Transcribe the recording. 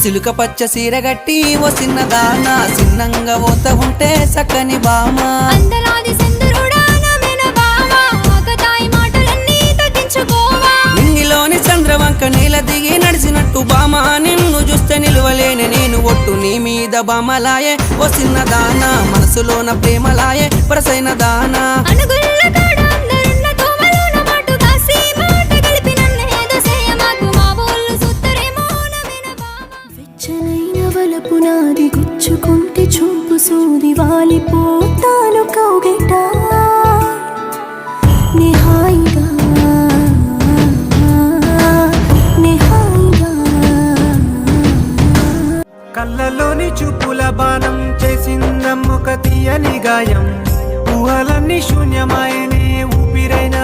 సిలుక పచ్చ సీరగట్టి ఓ చిన్నదాన చిన్నంగా పోత ఉంటే సక్కని బామ అందలాది సెందురుడా నమేన బావా ఆకతాయి మాటలన్నీ తగ్గించుకోవా నింగిలోని చంద్రవంక నీల దిగి నడిచినట్టు బామ నిన్ను చూస్తే నిలువలేని నేను ఒట్టు నీ మీద బామలాయే ఓ చిన్నదాన మనసులోన ప్రేమలాయే వరసైన దానా అనుగుల్ల కాడ అందరున్న తోమలోన మాటు కాసి మాట కలిపి నన్నేదో చేయమాకు మా ఊళ్ళు సుత్తరేమో నమేన బావా వెచ్చనైన వలపు నాది గుచ్చుకుంటే చూపు సూది వాలిపోతాను కౌగిట నిహాయిగా నిహాయిగా కళ్ళలోని చూపుల బాణం చేసిందమ్మొక తీయని గాయం ఊహలన్నీ శూన్యమాయనే ఊపిరైనా